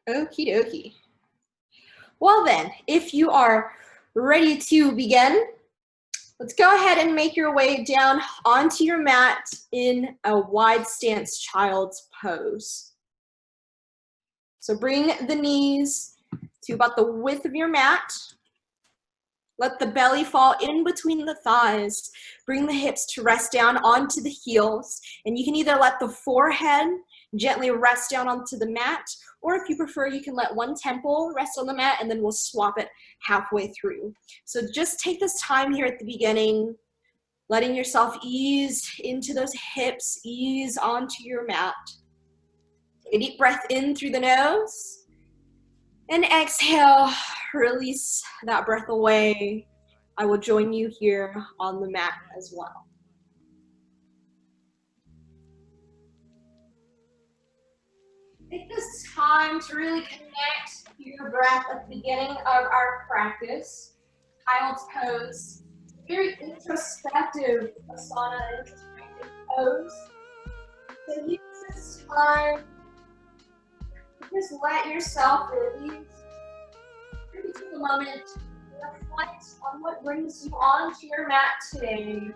Okie dokie. Well then, if you are ready to begin, let's go ahead and make your way down onto your mat in a wide stance child's pose. So bring the knees to about the width of your mat. Let the belly fall in between the thighs. Bring the hips to rest down onto the heels. And you can either let the forehead gently rest down onto the mat, or if you prefer, you can let one temple rest on the mat and then we'll swap it halfway through. So just take this time here at the beginning, letting yourself ease into those hips, ease onto your mat. Take a deep breath in through the nose. And exhale, release that breath away. I will join you here on the mat as well. Take this time to really connect to your breath at the beginning of our practice. Child's pose. Very introspective asana, introspective pose. So use this time. Just let yourself release. Maybe take a moment to reflect on what brings you onto your mat today.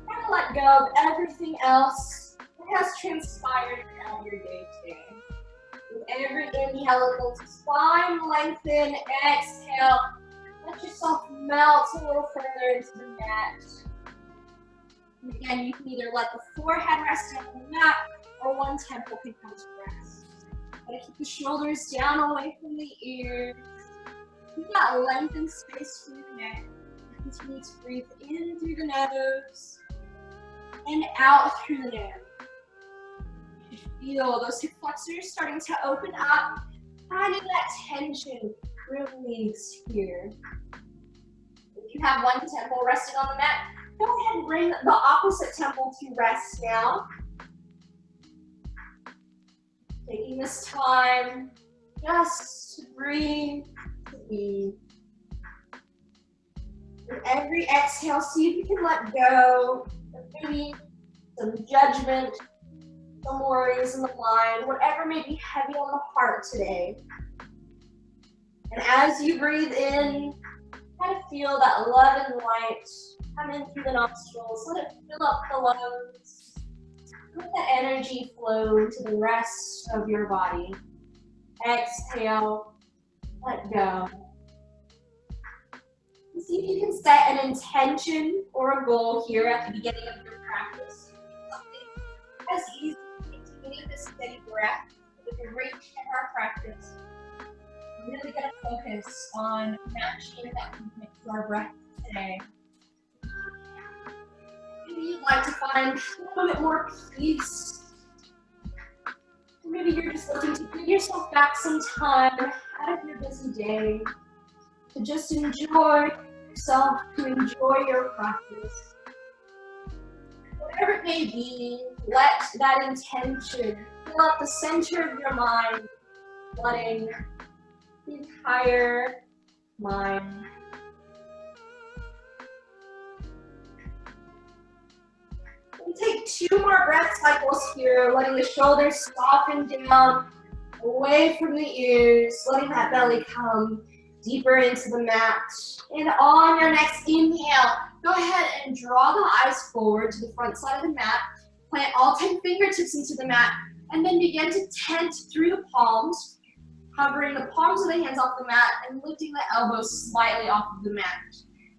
Try to let go of everything else that has transpired throughout your day today. With every inhale, let the spine lengthen. Exhale. Let yourself melt a little further into the mat. And again, you can either let the forehead rest on the mat, or one temple can come to rest. Gotta keep the shoulders down away from the ears. Keep that length and space through the neck. Continue to breathe in through the nose and out through the nose. You feel those hip flexors starting to open up, finding that tension release here. If you have one temple resting on the mat, go ahead and bring the opposite temple to rest now. Taking this time just to breathe, to be. With every exhale, see if you can let go of maybe some judgment, some worries in the mind, whatever may be heavy on the heart today. And as you breathe in, kind of feel that love and light come in through the nostrils. Let it fill up the lungs. Let the energy flow into the rest of your body. Exhale, let go. And see if you can set an intention or a goal here at the beginning of your practice. Something as easy as taking this steady breath with a great in our practice. We're really going to focus on matching that movement to our breath today. Maybe you'd like to find a little bit more peace. Maybe you're just looking to give yourself back some time out of your busy day to just enjoy yourself, to enjoy your practice. Whatever it may be, let that intention fill up the center of your mind, letting the entire mind. Take 2 more breath cycles here, letting the shoulders soften down away from the ears, letting that belly come deeper into the mat. And on your next inhale, go ahead and draw the eyes forward to the front side of the mat. Plant all 10 fingertips into the mat, and then begin to tent through the palms, hovering the palms of the hands off the mat and lifting the elbows slightly off of the mat.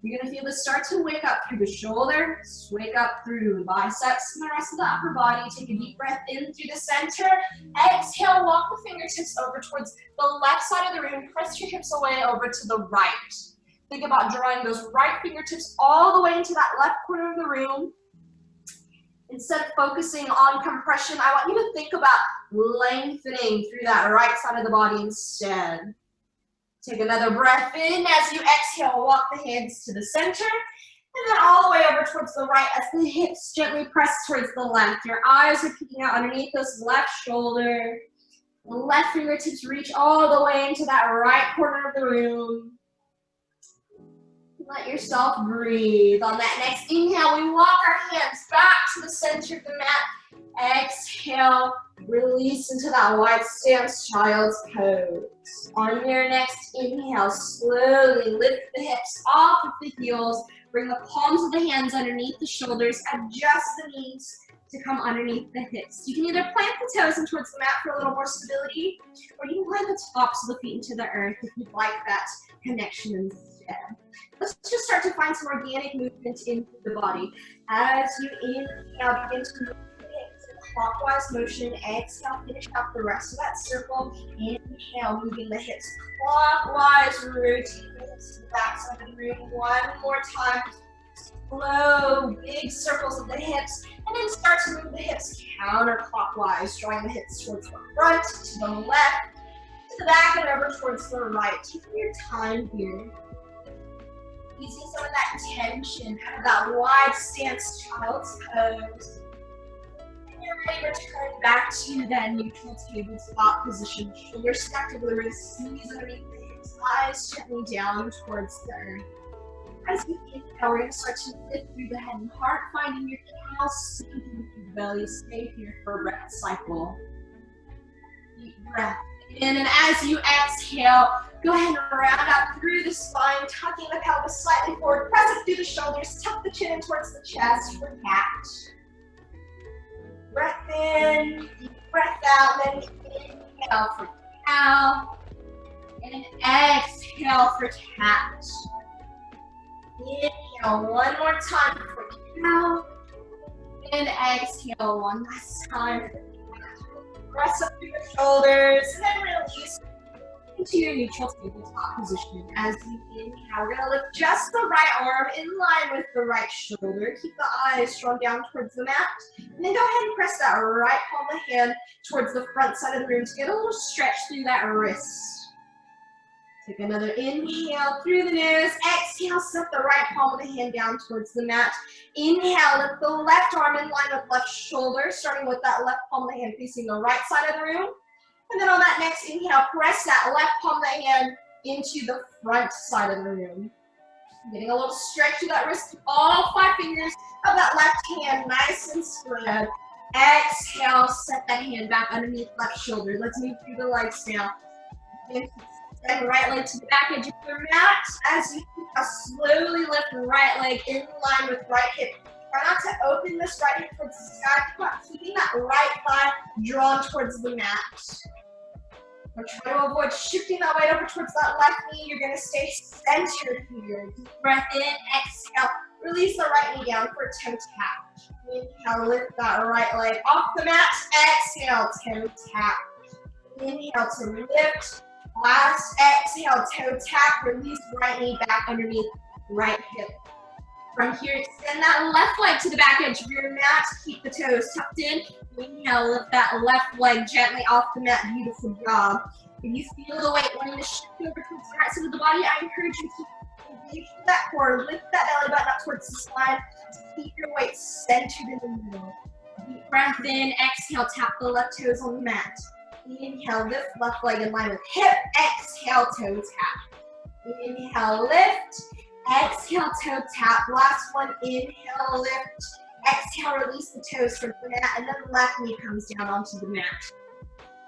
You're going to feel this start to wake up through the shoulders, wake up through the biceps and the rest of the upper body. Take a deep breath in through the center. Exhale, walk the fingertips over towards the left side of the room. Press your hips away over to the right. Think about drawing those right fingertips all the way into that left corner of the room. Instead of focusing on compression, I want you to think about lengthening through that right side of the body instead. Take another breath in. As you exhale, walk the hands to the center, and then all the way over towards the right as the hips gently press towards the left. Your eyes are peeking out underneath this left shoulder. The left fingertips reach all the way into that right corner of the room. Let yourself breathe. On that next inhale, we walk our hands back to the center of the mat. Exhale, release into that wide stance, child's pose. On your next inhale, slowly lift the hips off of the heels. Bring the palms of the hands underneath the shoulders. Adjust the knees to come underneath the hips. You can either plant the toes in towards the mat for a little more stability, or you can plant the tops of the feet into the earth if you'd like that connection instead. Let's just start to find some organic movement into the body. As you inhale, begin to move the hips in a clockwise motion. Exhale, finish up the rest of that circle. Inhale, moving the hips clockwise, rotating the hips to the back side of the room. One more time. Slow, big circles of the hips, and then start to move the hips counterclockwise, drawing the hips towards the front, to the left, to the back, and over towards the right. Take your time here. Easing some of that tension out of that wide stance, child's pose. And you're ready, return back to that neutral tabletop position. Shoulders stacked over the wrists, knees underneath the hips, eyes gently down towards the earth. As you inhale, we're going to start to lift through the head and heart, finding your cow, sinking through the belly. Stay here for a breath cycle. Deep breath in, and as you exhale, go ahead and round out through the spine, tucking the pelvis slightly forward, press it through the shoulders, tuck the chin in towards the chest for cat. Breath in, deep breath out, then inhale for cow, and exhale for cat. Inhale one more time for cow, and exhale one last time for cat. Press up through the shoulders, and then release into your neutral tabletop position. As you inhale, we're going to lift just the right arm in line with the right shoulder. Keep the eyes drawn down towards the mat, and then go ahead and press that right palm of the hand towards the front side of the room to get a little stretch through that wrist. Take another inhale through the nose. Exhale, set the right palm of the hand down towards the mat. Inhale, lift the left arm in line with left shoulder, starting with that left palm of the hand facing the right side of the room. And then on that next inhale, press that left palm of the hand into the front side of the room. Getting a little stretch to that wrist. All 5 fingers of that left hand nice and spread. Exhale, set that hand back underneath left shoulder. Let's move through the legs now. And right leg to the back edge of your mat. As you slowly lift the right leg in line with right hip. Try not to open this right hip towards the sky. Keeping that right thigh drawn towards the mat. We're trying to avoid shifting that weight over towards that left knee. You're going to stay centered here. Deep breath in, exhale. Release the right knee down for a toe tap. Inhale, lift that right leg off the mat. Exhale, toe tap. Inhale to lift. Last exhale, toe tap, release right knee back underneath right hip. From here, extend that left leg to the back edge of your mat. Keep the toes tucked in. Inhale, lift that left leg gently off the mat. Beautiful job. If you feel the weight wanting to shift over towards the right side of the body, I encourage you to engage that core. Lift that belly button up towards the spine. Keep your weight centered in the middle. Deep breath in. Exhale, tap the left toes on the mat. Inhale, lift left leg in line with hip. Exhale, toe tap. Inhale, lift. Exhale, toe tap. Last one, inhale, lift. Exhale, release the toes from the mat, and then left knee comes down onto the mat.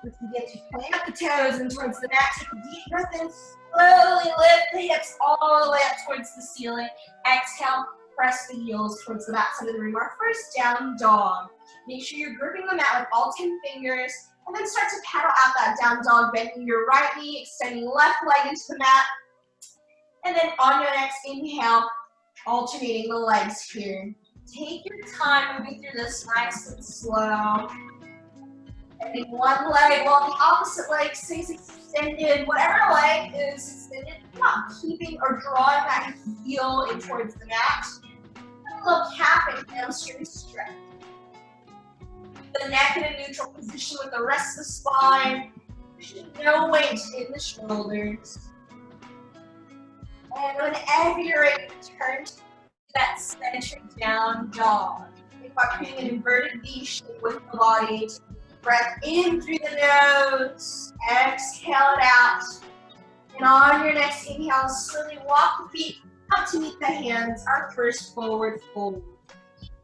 Let's begin to plant the toes in towards the mat. Take a deep breath in. Slowly lift the hips all the way up towards the ceiling. Exhale, press the heels towards the back side of the room. Our first down dog. Make sure you're gripping the mat with all 10 fingers. And then start to paddle out that down dog, bending your right knee, extending left leg into the mat. And then on your next inhale, alternating the legs here. Take your time moving through this nice and slow. And then one leg while the opposite leg stays extended. Whatever leg is extended, not keeping or drawing that heel in towards the mat. A little calf and hamstring stretch. The neck in a neutral position with the rest of the spine. No weight in the shoulders. And whenever you're ready, return to that centered down dog. Think about creating an inverted V shape with the body. Breath in through the nose. Exhale it out. And on your next inhale, slowly walk the feet up to meet the hands. Our first forward fold.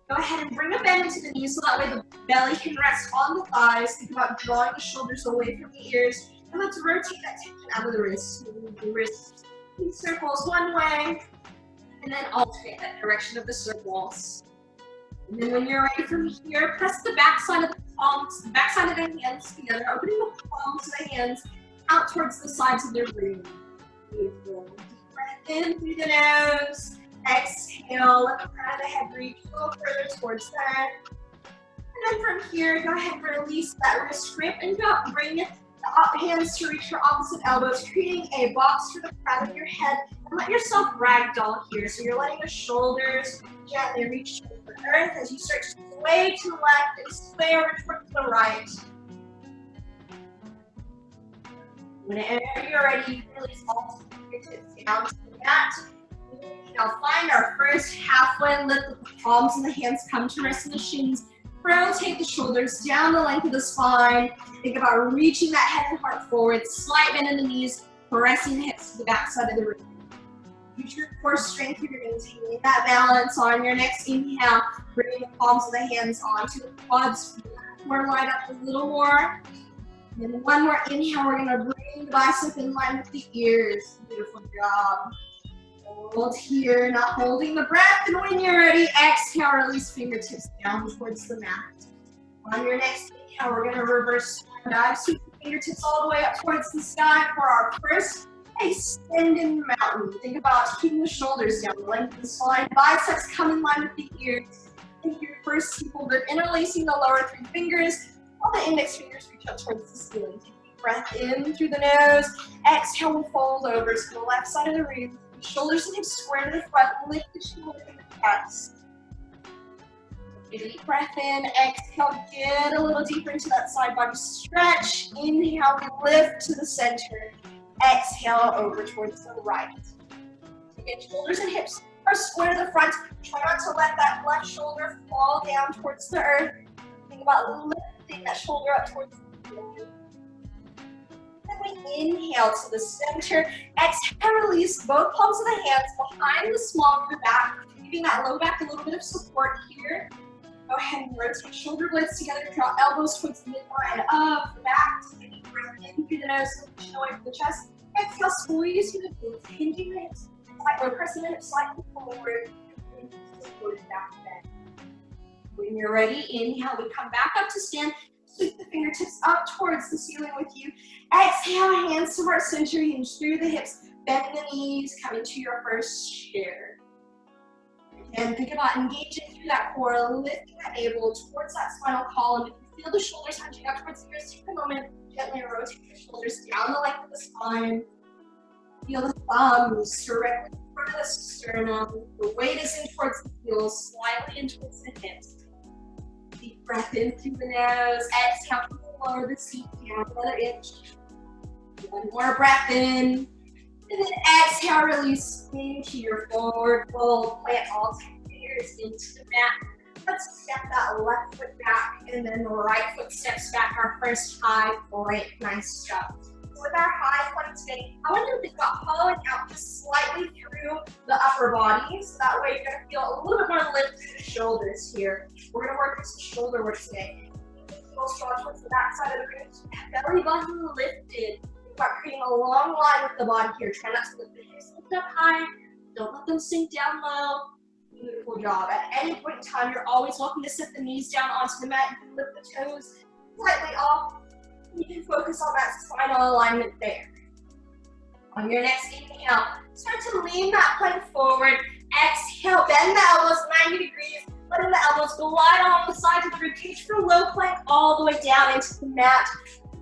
Go ahead and bring a bend into the knees so that way the belly can rest on the thighs. Think about drawing the shoulders away from the ears. And let's rotate that tension out of the wrist. Move the wrist in circles one way, and then alternate that direction of the circles. And then when you're ready from here, press the back side of the palms, the back side of the hands together, opening the palms of the hands out towards the sides of the room. Beautiful. Deep breath in through the nose. Exhale, let the crown of the head reach a little further towards the head. And then from here, go ahead and release that wrist grip and bring the hands to reach your opposite elbows, creating a box for the crown of your head. And let yourself ragdoll here. So you're letting the shoulders gently reach towards the earth as you start to sway to the left and sway over towards the right. Whenever you're ready, you can release all the fingertips down to the mat. Now find our first halfway lift with the palms and the hands come to rest in the shins. Rotate the shoulders down the length of the spine. Think about reaching that head and heart forward. Slight bend in the knees, pressing the hips to the back side of the room. Use your core strength here, maintaining that balance. On your next inhale, bringing the palms of the hands onto the quads. More line up a little more. And then one more inhale, we're gonna bring the bicep in line with the ears. Beautiful job. Hold here, not holding the breath, and when you're ready, exhale, release fingertips down towards the mat. On your next inhale, we're gonna reverse dive, sweep the fingertips all the way up towards the sky for our first extended mountain. Think about keeping the shoulders down the length of the spine, biceps come in line with the ears. Take your first simple grip, interlacing the lower three fingers, while the index fingers reach up towards the ceiling. Take a deep breath in through the nose, exhale, we'll fold over to the left side of the room. Shoulders and hips square to the front, lift the shoulders and the chest. Take a deep breath in, exhale, get a little deeper into that side body stretch. Inhale, we lift to the center. Exhale, over towards the right. Again, shoulders and hips are square to the front. Try not to let that left shoulder fall down towards the earth. Think about lifting that shoulder up towards the floor. We inhale to the center, exhale, release both palms of the hands behind the small of your back, giving that low back a little bit of support here. Go ahead and rotate shoulder blades together, draw elbows towards the midline of the back. Take a deep breath in through the nose, lift the chin away from the chest. Exhale, squeeze through the glutes, hinging the hips, slightly pressing the hips slightly forward, and support back bend. When you're ready, inhale, we come back up to stand. Sweep the fingertips up towards the ceiling with you. Exhale, hands to heart center, hinge through the hips, bend the knees, coming to your first chair. And think about engaging through that core, lifting that navel towards that spinal column. If you feel the shoulders hunching up towards the ears, take a moment, gently rotate your shoulders down the length of the spine. Feel the thumbs directly in front of the sternum. The weight is in towards the heels, slightly in towards the hips. Deep breath in through the nose. Exhale, lower the seat down another inch. One more breath in. And then exhale, release into your forward fold. Plant all 10 fingers into the mat. Let's step that left foot back, and then the right foot steps back. Our first high plank. Nice job. With our high plank today, I want you to think about hollowing out just slightly through the upper body, so that way you're going to feel a little bit more lift through the shoulders here. We're going to work some shoulder work today. Heels draw towards the back side of the room. Belly button lifted. Think about creating a long line with the body here. Try not to lift the hips lift up high. Don't let them sink down low. Beautiful job. At any point in time, you're always welcome to set the knees down onto the mat. You can lift the toes slightly off. You can focus on that spinal alignment there. On your next inhale, start to lean that plank forward. Exhale, bend the elbows 90 degrees. Letting the elbows glide along the sides of the rib cage for low plank all the way down into the mat.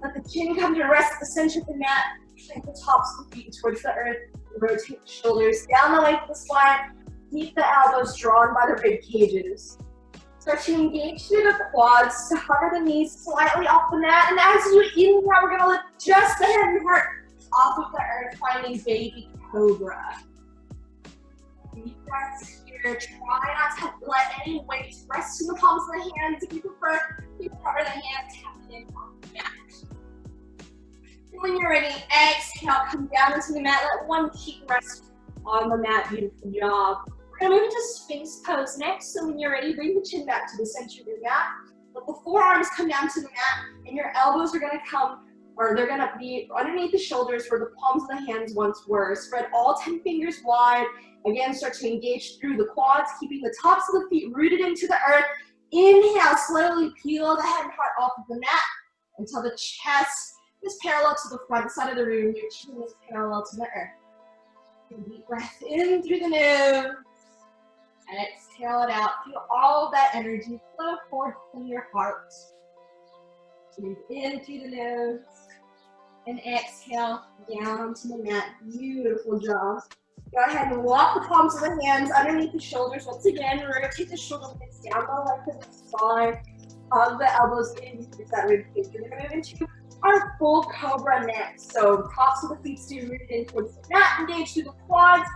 Let the chin come to rest at the center of the mat. Take the tops of the feet towards the earth. Rotate the shoulders down the length of the spine. Keep the elbows drawn by the rib cages. Start to engage through the quads to hover the knees slightly off the mat. And as you inhale, we're going to lift just the head and heart off of the earth, finding baby cobra. Deep breaths here. Try not to let any weight rest in the palms of the hands. If you prefer, you cover the hands, tapping in on the mat. And when you're ready, exhale, come down into the mat. Let one cheek rest on the mat. Beautiful job. We're gonna move into Sphinx pose next. So when you're ready, bring the chin back to the center of your mat. Let the forearms come down to the mat, and your elbows are gonna come, or they're gonna be underneath the shoulders where the palms of the hands once were. Spread all 10 fingers wide. Again, start to engage through the quads, keeping the tops of the feet rooted into the earth. Inhale, slowly peel the head and heart off of the mat until the chest is parallel to the front side of the room. Your chin is parallel to the earth. Deep breath in through the nose. And exhale it out. Feel all of that energy flow forth from your heart. Breathe in through the nose. And exhale down to the mat. Beautiful job. Go ahead and walk the palms of the hands underneath the shoulders. Once again, rotate the shoulder blades down the length of the spine. Hug the elbows in. Use that rib cage. We're going to move into our full cobra next. So tops of the feet stay rooted in towards the mat. Engage through the quads.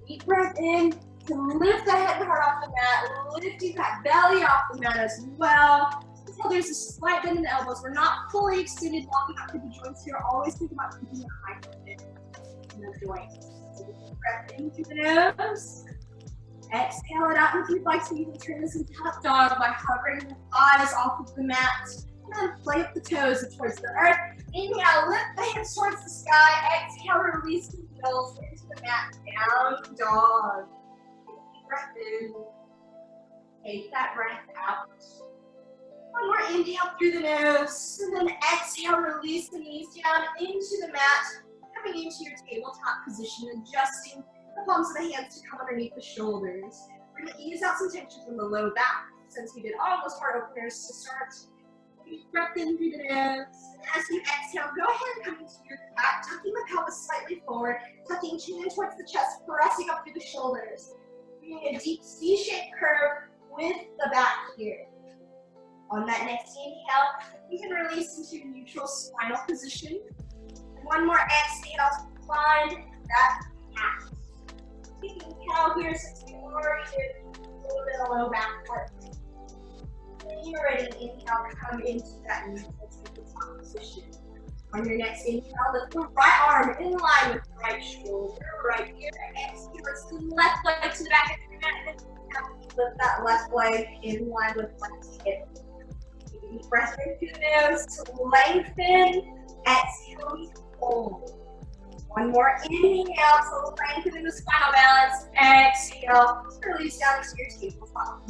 Deep breath in. To lift the head and heart off the mat. Lifting that belly off the mat as well. Until there's a slight bend in the elbows. We're not fully extended, walking out through the joints here. Always think about keeping the high bend in the joints. Breath in through the nose. Exhale it out. If you'd like to, you can turn this into up dog by hovering the eyes off of the mat. And then play up the toes towards the earth. Inhale, lift the hips towards the sky. Exhale, release the heels into the mat. Down dog. Deep breath in. Take that breath out. One more inhale through the nose. And then exhale, release the knees down into the mat. Coming into your tabletop position, adjusting the palms of the hands to come underneath the shoulders. We're going to ease out some tension from the low back, since we did all those heart openers to start. Deep breath in through the nose. As you exhale, go ahead and come into your cat, tucking the pelvis slightly forward, tucking chin in towards the chest, pressing up through the shoulders. Creating a deep C-shaped curve with the back here. On that next inhale, you can release into a neutral spinal position. One more exhale to find that cat. Inhale here since we already did a little bit of low back work. When you're ready, inhale, come into that neutral tabletop position. On your next inhale, lift the right arm in line with the right shoulder. Right here, exhale, let's the left leg to the back of the mat. Lift that left leg in line with left hip. Take a deep breath in through the nose to lengthen. Exhale, hold. One more inhale, so lengthen the spinal balance. Exhale, release down to your tabletop.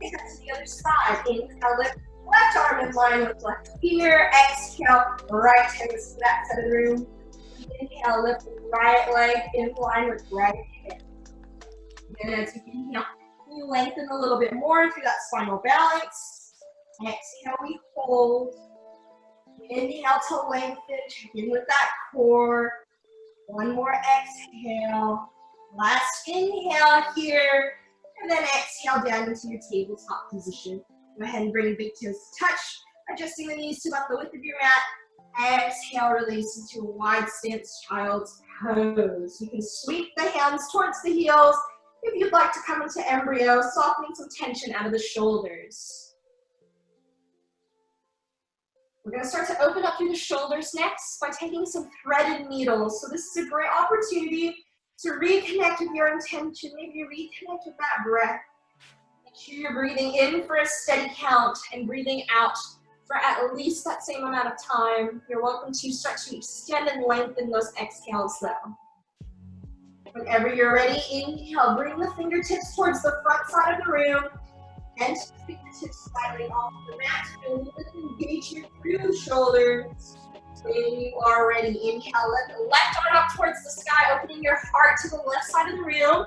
Take that to the other side. Inhale, lift left arm in line with left ear. Exhale, right hand to that side of the room. Inhale, lift right leg in line with right hip. And as you inhale, we lengthen a little bit more through that spinal balance. Exhale, we hold. Inhale to lengthen, check in with that core. One more exhale. Last inhale here. And then exhale down into your tabletop position. Go ahead and bring big toes to touch. Adjusting the knees to about the width of your mat. Exhale, release into a wide stance child's pose. You can sweep the hands towards the heels. If you'd like to come into embryo, softening some tension out of the shoulders. We're going to start to open up through the shoulders next by taking some threaded needles. So this is a great opportunity to reconnect with your intention, maybe reconnect with that breath. Make sure you're breathing in for a steady count and breathing out for at least that same amount of time. You're welcome to start to extend and lengthen those exhales though. Whenever you're ready, inhale, bring the fingertips towards the front side of the room. And fingertips slightly off the mat. Feel a little bit of engagement through the shoulders. When you are ready, inhale, let the left arm up towards the sky, opening your heart to the left side of the room.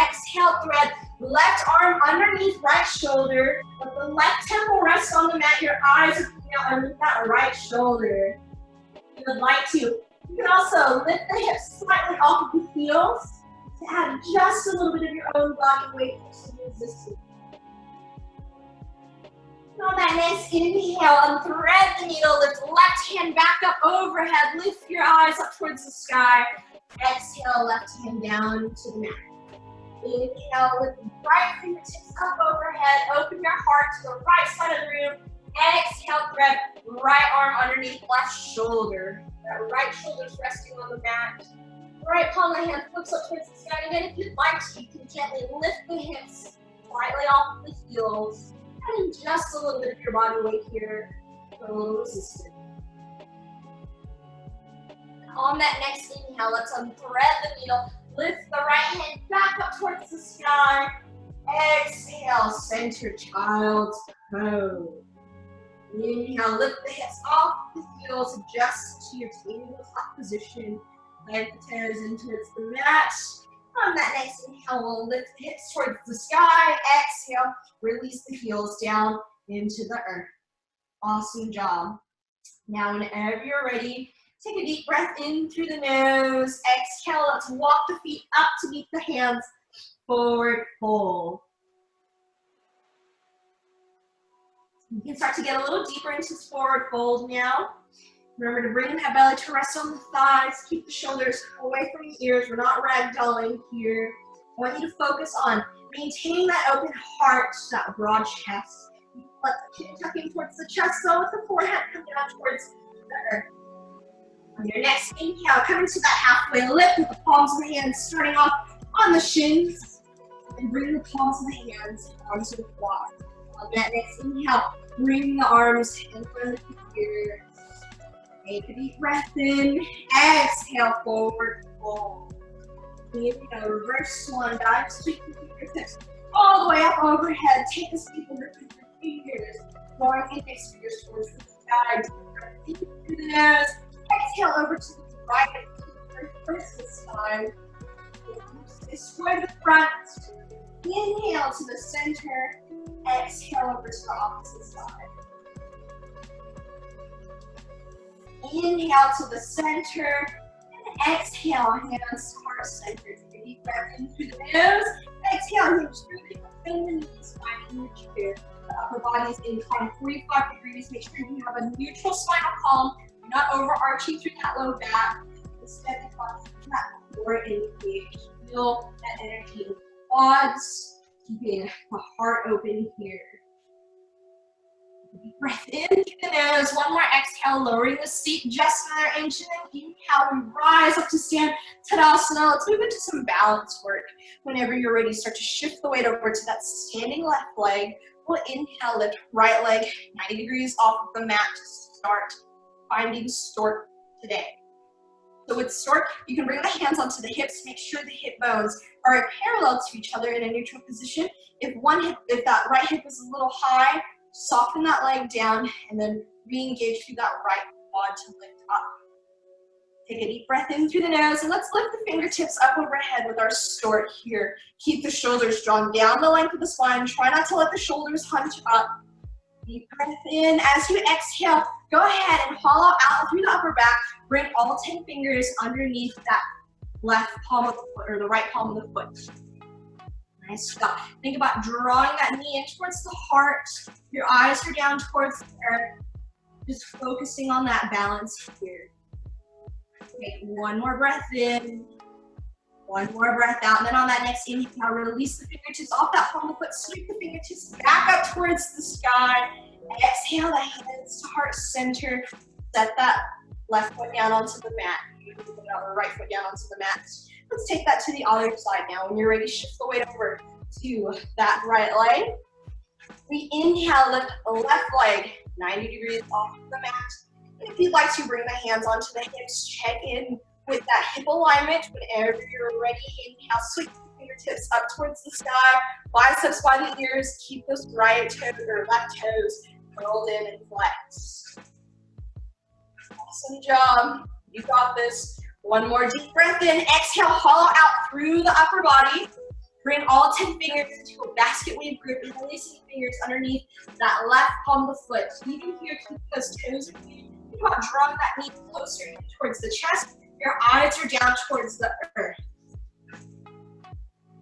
Exhale, thread left arm underneath right shoulder. Let the left temple rest on the mat. Your eyes are out underneath that right shoulder. If you would like to, you can also lift the hips slightly off of the heels to add just a little bit of your own body weight for some resistance. On that next inhale, unthread the needle, lift left hand back up overhead, lift your eyes up towards the sky. Exhale, left hand down to the mat. Inhale, lift right fingertips up overhead, open your heart to the right side of the room. Exhale, thread right arm underneath left shoulder. That right shoulder's resting on the mat. right palm of the hand flips up towards the sky. Again, if you'd like to, you can gently lift the hips slightly off the heels. Adding just a little bit of your body weight here for a little resistance. On that next inhale, let's unthread the needle. Lift the right hand back up towards the sky. Exhale, center child's pose. Inhale, lift the hips off the heels, adjust to your tabletop position. Plant the toes in towards the mat. On that next inhale, we'll lift the hips towards the sky. Exhale, release the heels down into the earth. Awesome job. Now, whenever you're ready, take a deep breath in through the nose. Exhale, let's walk the feet up to meet the hands. Forward fold. You can start to get a little deeper into this forward fold now. Remember to bring that belly to rest on the thighs. Keep the shoulders away from the ears. We're not ragdolling here. I want you to focus on maintaining that open heart, that broad chest. Let the chin tuck in towards the chest, so with the forehead come down towards the earth. On your next inhale, come into that halfway lift with the palms of the hands starting off on the shins. And bring the palms of the hands onto the quad. On that next inhale, bring the arms in front of the ears. Take a deep breath in. Exhale, forward fold. Inhale, reverse swan dive. Sweep the fingertips all the way up overhead. Take a deep breath with your fingers. Drawing index fingers towards the sky. Deep breath in through the nose. Exhale over to the right. Reverse this time. Square the front. Inhale to the center. Exhale over to the opposite side. Inhale to the center. And exhale, hands to heart center. Take a deep breath in through the nose. Exhale, hinge through the knees, finding your chair. The upper body is inclined 45 degrees. Make sure you have a neutral spinal column. You're not overarching through that low back. Instead, the quads that core engaged. Feel that energy in the quads. Keeping the heart open here. Deep breath in through the nose. One more exhale, lowering the seat just another inch. And then inhale, we rise up to stand. Tadasana. Let's move into some balance work. Whenever you're ready, start to shift the weight over to that standing left leg. We'll inhale, lift right leg 90 degrees off of the mat to start finding stork today. So with stork, you can bring the hands onto the hips. Make sure the hip bones are parallel to each other in a neutral position. If that right hip is a little high, soften that leg down and then re-engage through that right quad to lift up. Take a deep breath in through the nose and let's lift the fingertips up overhead with our stork here. Keep the shoulders drawn down the length of the spine. Try not to let the shoulders hunch up. Deep breath in. As you exhale, go ahead and hollow out through the upper back. Bring all 10 fingers underneath that left palm of the foot or the right palm of the foot. Nice job. Think about drawing that knee in towards the heart. Your eyes are down towards the earth. Just focusing on that balance here. Take one more breath in. One more breath out. And then on that next inhale, release the fingertips off that palm of the foot. Sweep the fingertips back up towards the sky. Exhale the hands to heart center. Set that left foot down onto the mat. Or right foot down onto the mat. Let's take that to the other side now. When you're ready, shift the weight over to that right leg. We inhale, lift the left leg 90 degrees off the mat. And if you'd like to, bring the hands onto the hips. Check in with that hip alignment. Whenever you're ready, inhale, sweep the fingertips up towards the sky. Biceps by the ears. Keep those right toes or left toes curled in and flexed. Awesome job. You got this. One more deep breath in. Exhale, hollow out through the upper body. Bring all 10 fingers into a basket weave grip and releasing the fingers underneath that left palm of the foot. Even here, keep those toes in. Think about drawing that knee closer in towards the chest. Your eyes are down towards the earth.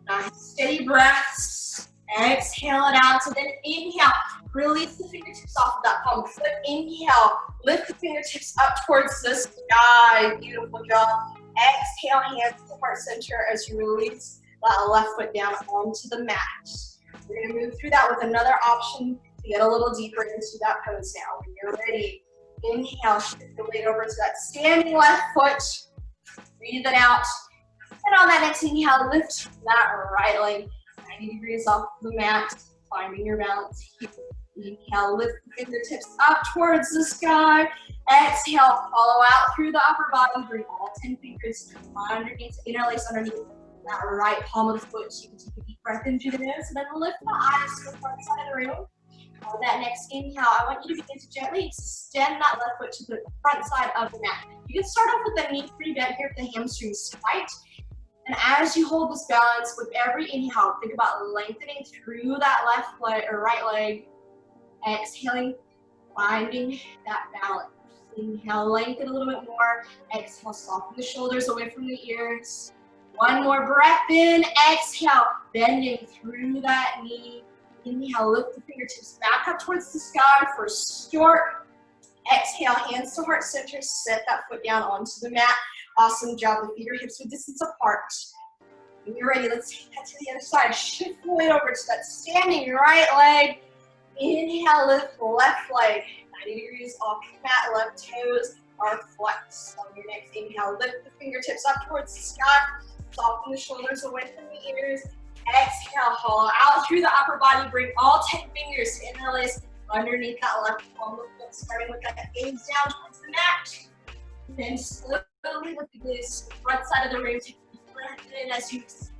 Nice, steady breaths. Exhale it out. So then inhale. Release the fingertips off of that palm of the foot. Inhale. Lift the fingertips up towards the sky. Beautiful job. Exhale, hands to heart center as you release that left foot down onto the mat. We're going to move through that with another option to get a little deeper into that pose now. When you're ready, inhale, shift the weight over to that standing left foot. Breathe it out. And on that next inhale, lift that right leg 90 degrees off the mat, finding your balance here. Inhale, lift the fingertips up towards the sky. Exhale, follow out through the upper body. Bring all 10 fingers underneath, interlace underneath that right palm of the foot. So you can take a deep breath in through the nose, and then lift the eyes to the front side of the room. On that next inhale, I want you to begin to gently extend that left foot to the front side of the mat. You can start off with the knee free bend here if the hamstrings tight. And as you hold this balance, with every inhale, think about lengthening through that left leg or right leg. Exhaling, finding that balance. Inhale, lengthen a little bit more. Exhale, soften the shoulders away from the ears. One more breath in. Exhale, bending through that knee. Inhale, lift the fingertips back up towards the sky for stork. Exhale, hands to heart center. Set that foot down onto the mat. Awesome job. The feet are hips width distance apart. When you're ready, let's take that to the other side. Shift the weight over to that standing right leg. Inhale, lift the left leg 90 degrees off the mat. Left toes are flexed. On your next inhale, lift the fingertips up towards the sky. Soften the shoulders away from the ears. Exhale, hollow out through the upper body. Bring all 10 fingers to interlace underneath that left palm of the foot, starting with that gaze down towards the mat. Then slowly lift the gaze to the front side of the room. Take a deep breath in as you extend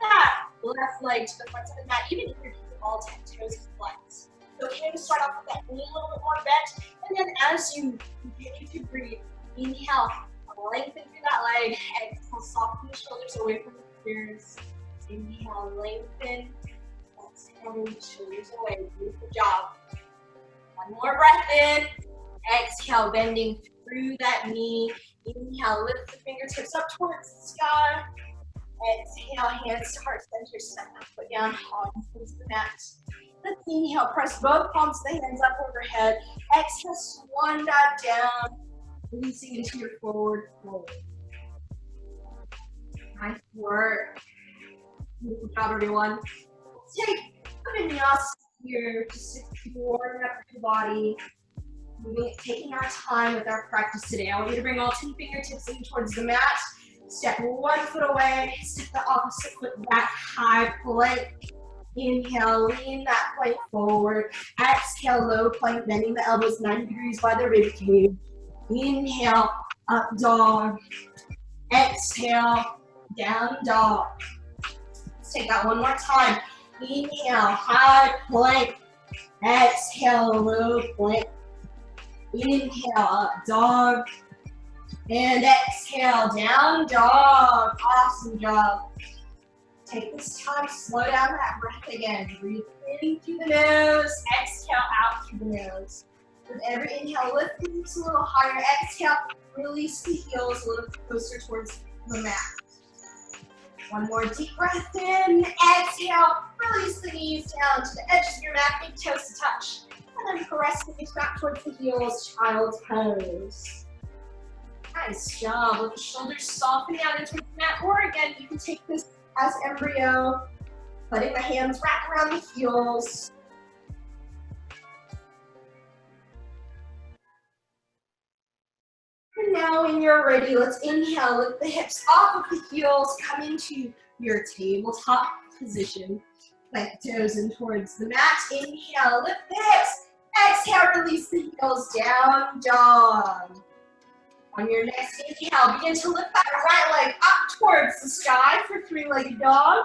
that left leg to the front side of the mat, even if you're keeping all 10 toes flexed. So okay to start off with that knee a little bit more bent, and then as you continue to breathe, inhale, lengthen through that leg. Exhale, soften the shoulders away from the ears. Inhale, lengthen. Exhale, shoulders away. Beautiful job. One more breath in. Exhale, bending through that knee. Inhale, lift the fingertips up towards the sky. Exhale, hands to heart center. Set that foot down onto the mat. Let's inhale, press both palms of the hands up overhead. Exhale, swan dive down. Releasing into your forward fold. Nice work. Beautiful job, everyone. Let's take a vinyasa here, just warming up your body. Taking our time with our practice today. I want you to bring all 10 fingertips in towards the mat. Step one foot away. Step the opposite foot back. High plank. Inhale, lean that plank forward. Exhale, low plank, bending the elbows 90 degrees by the rib cage. Inhale, up dog. Exhale, down dog. Let's take that one more time. Inhale, high plank. Exhale, low plank. Inhale, up dog. And exhale, down dog. Awesome job. Take this time, slow down that breath again. Breathe in through the nose, exhale out through the nose. With every inhale, lift the hips a little higher. Exhale, release the heels a little closer towards the mat. One more deep breath in. Exhale, release the knees down to the edges of your mat, big toes to touch. And then press the knees back towards the heels, child's pose. Nice job. Let the shoulders soften down into the mat. Or again, you can take this as embryo, letting the hands wrap around the heels. And now when you're ready, let's inhale, lift the hips off of the heels, come into your tabletop position. Plank the toes in towards the mat. Inhale, lift the hips. Exhale, release the heels, down dog. On your next inhale, begin to lift that right leg up towards the sky for three-legged dog.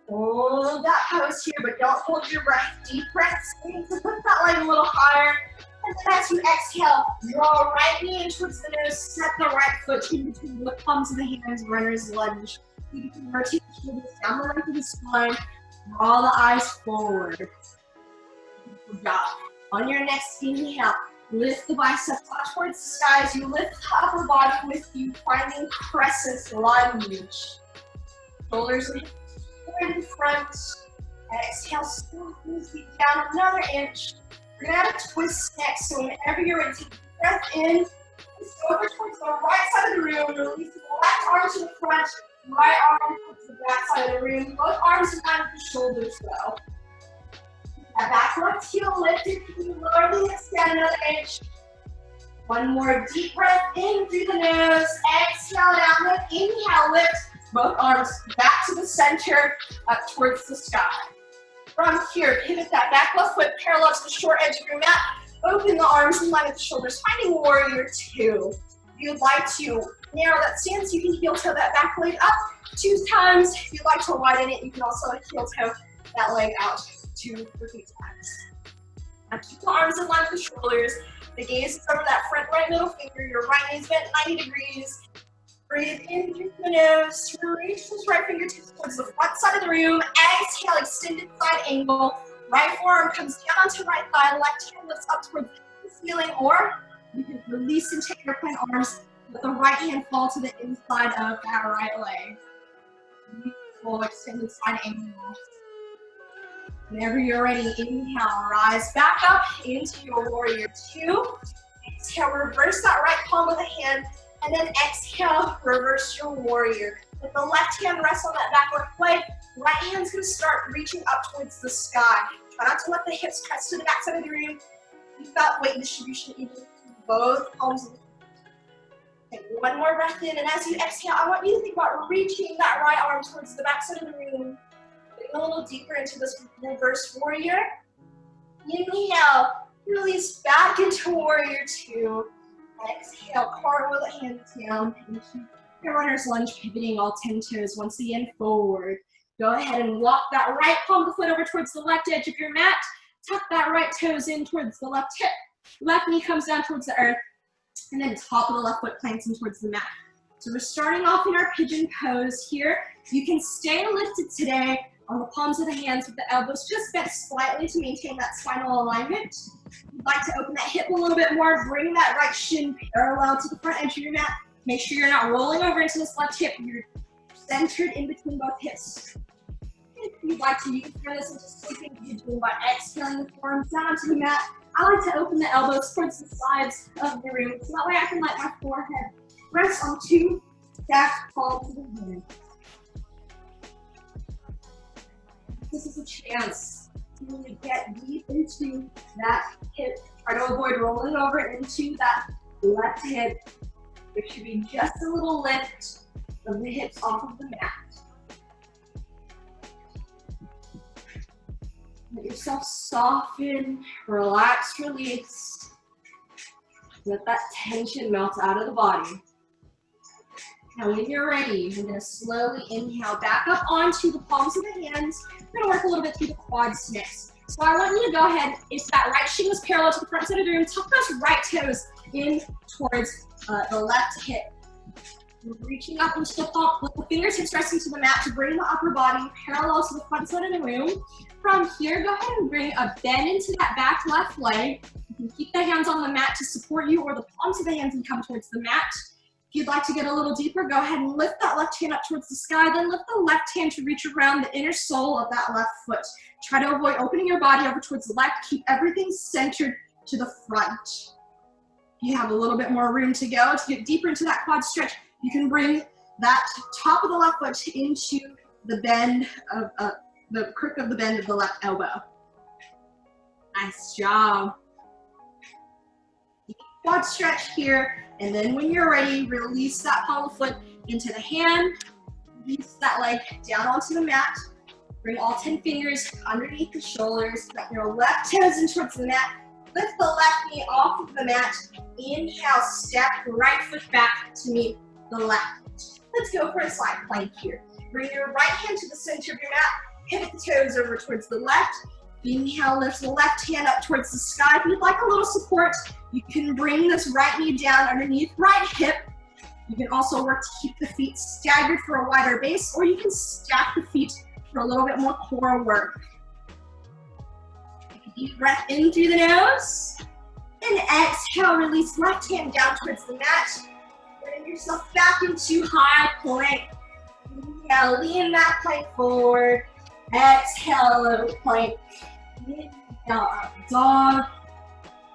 Hold that pose here, but don't hold your breath. Deep breaths in to lift that leg a little higher. And then as you exhale, draw right knee in towards the nose, set the right foot in between the palms of the hands, runner's lunge. You can rotate the shoulders down the length of the spine, draw the eyes forward. Good job. On your next inhale, lift the biceps up towards the sky as you lift the upper body with you, finding crescent lunge. Shoulders in front. Exhale, smoothly feet down another inch. We're gonna have a twist next, so whenever you're ready, take a breath in. Twist over towards the right side of the room. Release the left arm to the front, right arm towards the back side of the room. Both arms around the shoulders though. That back left heel lifted, you lower the extend another inch. One more deep breath in through the nose. Exhale down. Then inhale, lift both arms back to the center, up towards the sky. From here, pivot that back left foot parallel to the short edge of your mat. Open the arms in line with the shoulders, finding warrior two. If you'd like to narrow that stance, you can heel toe that back leg up 2 times. If you'd like to widen it, you can also heel toe that leg out 2 or 3 times. Now keep the arms in line with the shoulders. The gaze is over that front right middle finger. Your right knee is bent 90 degrees. Breathe in through the nose. Reach those right fingertips towards the front side of the room. Exhale, extended side angle. Right forearm comes down onto right thigh. Left hand lifts up towards the ceiling. Or you can release and take your plank arms. Let the right hand fall to the inside of that right leg. Beautiful extended side angle. Whenever you're ready, inhale, rise back up into your warrior two. Exhale, reverse that right palm with a hand, and then exhale, reverse your warrior. Let the left hand rest on that back left leg. Right hand's gonna start reaching up towards the sky. Try not to let the hips press to the back side of the room. Keep that weight distribution even through both palms of the hand. Take one more breath in, and as you exhale, I want you to think about reaching that right arm towards the back side of the room. A little deeper into this reverse warrior. Inhale, release back into warrior two. Exhale, cartwheel the hands down into your runner's lunge, pivoting all 10 toes once again forward. Go ahead and walk that right palm of the foot over towards the left edge of your mat. Tuck that right toes in towards the left hip. Left knee comes down towards the earth, and then top of the left foot plants in towards the mat. So we're starting off in our pigeon pose here. You can stay lifted today on the palms of the hands with the elbows just bent slightly to maintain that spinal alignment. If you'd like to open that hip a little bit more, bring that right shin parallel to the front edge of your mat. Make sure you're not rolling over into this left hip. You're centered in between both hips. If you'd like to, you can turn this into sleeping pigeon by exhaling the forearms down to the mat. I like to open the elbows towards the sides of the room, so that way I can let my forehead rest on 2 stacked palms of the hands. This is a chance to really get deep into that hip. Try to avoid rolling over into that left hip. There should be just a little lift of the hips off of the mat. Let yourself soften, relax, release. Let that tension melt out of the body. Now when you're ready, you're going to slowly inhale back up onto the palms of the hands. We're going to work a little bit through the quads next. So I want you to go ahead, if that right shin is parallel to the front side of the room, tuck those right toes in towards the left hip. We're reaching up into the palm with the fingertips resting to the mat to bring the upper body parallel to the front side of the room. From here, go ahead and bring a bend into that back left leg. You can keep the hands on the mat to support you, or the palms of the hands and come towards the mat. If you'd like to get a little deeper, go ahead and lift that left hand up towards the sky, then lift the left hand to reach around the inner sole of that left foot. Try to avoid opening your body over towards the left. Keep everything centered to the front. You have a little bit more room to go. To get deeper into that quad stretch, you can bring that top of the left foot into the bend of the crook of the bend of the left elbow. Nice job. Quad stretch here, and then when you're ready, release that palm of the foot into the hand. Release that leg down onto the mat. Bring all 10 fingers underneath the shoulders. Put your left toes in towards the mat. Lift the left knee off of the mat. Inhale, step right foot back to meet the left. Let's go for a side plank here. Bring your right hand to the center of your mat. Pivot the toes over towards the left. Inhale, lift the left hand up towards the sky. If you'd like a little support, you can bring this right knee down underneath right hip. You can also work to keep the feet staggered for a wider base, or you can stack the feet for a little bit more core work. Take a deep breath in through the nose. And exhale, release left hand down towards the mat. Bring yourself back into high plank. Inhale, lean that plank forward. Exhale, low plank. Inhale, up dog.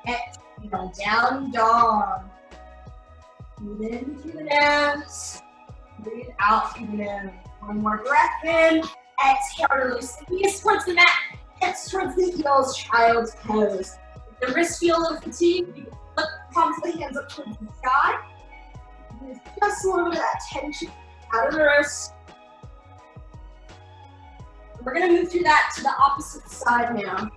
Exhale, down dog. Breathe in through the nose. Breathe out through the nose. One more breath in. Exhale, release the knees towards the mat. Hips towards the heels, child's pose. If the wrists feel a little fatigued, you can flip the palms of the hands up towards the sky. Use just a little bit of that tension out of the wrist. We're going to move through that to the opposite side now.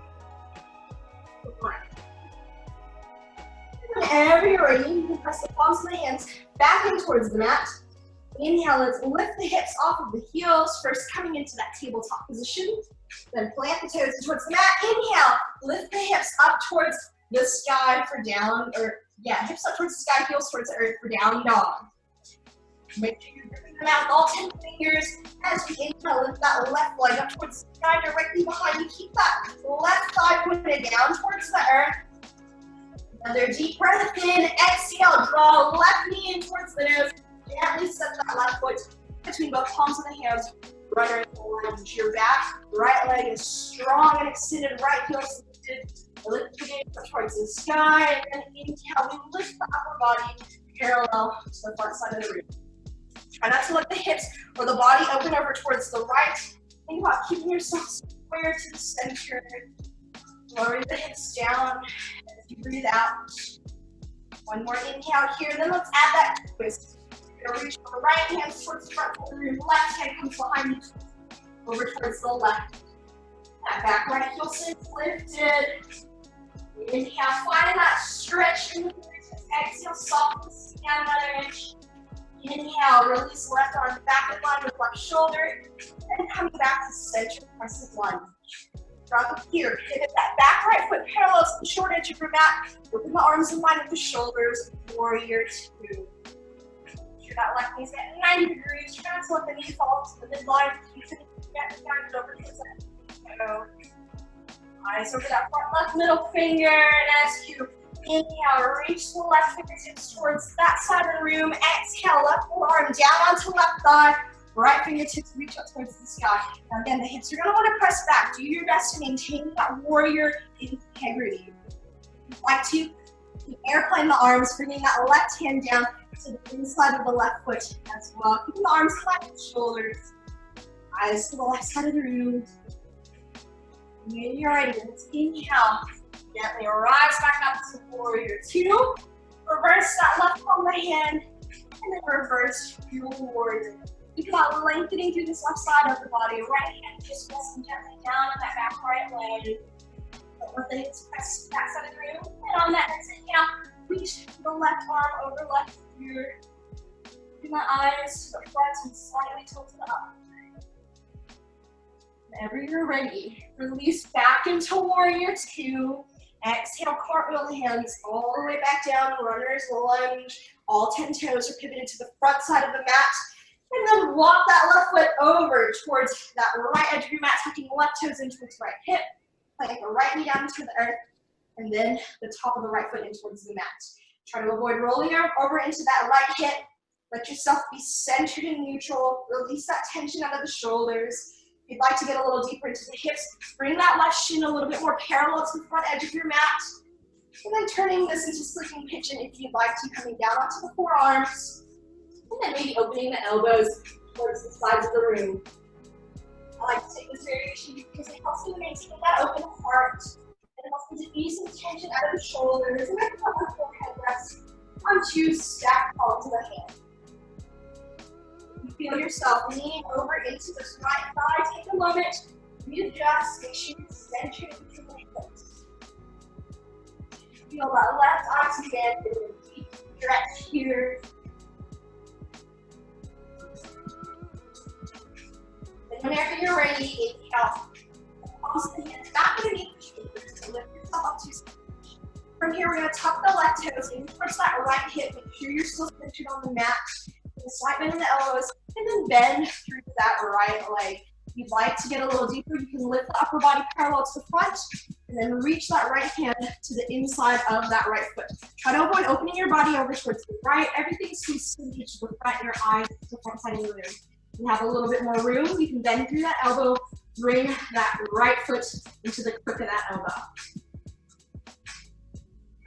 Whenever you're ready, you can press the palms of the hands back in towards the mat. Inhale, let's lift the hips off of the heels, first coming into that tabletop position. Then plant the toes towards the mat. Inhale, lift the hips up towards the sky for down, hips up towards the sky, heels towards the earth for down dog. Make sure you're gripping them out with all 10 fingers. As we inhale, lift that left leg up towards the sky, directly behind you. Keep that left thigh pointed down towards the earth. Another deep breath in. Exhale, draw left knee in towards the nose. Gently step that left foot between both palms of the hands. Runner lunge. Your back, right leg is strong and extended. Right heel is lifted. Lift the gaze up towards the sky. And then inhale, we lift the upper body parallel to the front side of the room. Try not to let the hips or the body open over towards the right. Think about keeping yourself square to the center. Lower the hips down as you breathe out. One more inhale here, then let's add that twist. You're gonna reach the right hand towards the front of the room, left hand comes behind you, over towards the left. That back right heel stays lifted. Inhale, find that stretch in the fingertips. Exhale, soften the seat down another inch. Inhale, release left arm back in line with left shoulder. And coming back to center, crescent lunge. From here, pivot that back right foot parallel to the short edge of your mat. Open the arms in line with the shoulders. Warrior two. Make sure that left knee's at 90 degrees. Try not to let the knee fall to the midline. You can get it over to the side. Eyes over that front left middle finger. And as you inhale, reach the left fingertips towards that side of the room. Exhale, left forearm down onto left thigh. Right fingertips reach up towards the sky. Now again, the hips are going to want to press back. Do your best to maintain that warrior integrity. You'd like to airplane the arms, bringing that left hand down to the inside of the left foot as well. Keeping the arms flat with the shoulders. Eyes to the left side of the room. When you're ready, let's inhale. Gently rise back up to warrior two. Reverse that left palm of the hand. And then reverse your warrior. Think about lengthening through this left side of the body. Right hand just resting gently down on that back right leg. Let the hips press back side of the room. And on that next inhale, reach the left arm over left ear. Bring my eyes to the front and slightly tilt to the up. Whenever you're ready, release back into warrior two. Exhale, cartwheel the hands all the way back down. Runner's lunge. All 10 toes are pivoted to the front side of the mat. And then walk that left foot over towards that right edge of your mat, tucking the left toes into its right hip. Plant the right knee down into the earth, and then the top of the right foot in towards the mat. Try to avoid rolling over into that right hip. Let yourself be centered and neutral. Release that tension out of the shoulders. If you'd like to get a little deeper into the hips, bring that left shin a little bit more parallel to the front edge of your mat. And then turning this into sleeping pigeon if you'd like to, coming down onto the forearms. And then maybe opening the elbows towards the sides of the room. I like to take this variation because it helps me maintain that open heart. It helps me to ease some tension out of the shoulders. And I can let the forehead rest on two stacked palms of the hand. You feel yourself lean over into this right thigh. Take a moment, readjust, make sure you're centered between the hips. Feel that left eye to bend in a deep stretch here. Whenever you're ready, inhale. Palms of the hands back underneath the shoulders to lift yourself up to stage. From here, we're going to tuck the left toes in towards that right hip. Make sure you're still centered on the mat. A slight bend in the elbows, and then bend through that right leg. If you'd like to get a little deeper, you can lift the upper body parallel to the front, and then reach that right hand to the inside of that right foot. Try to avoid opening your body over towards the right. Everything stays centered to the front, your eyes to the front side of the room. You have a little bit more room. You can bend through that elbow, bring that right foot into the crook of that elbow.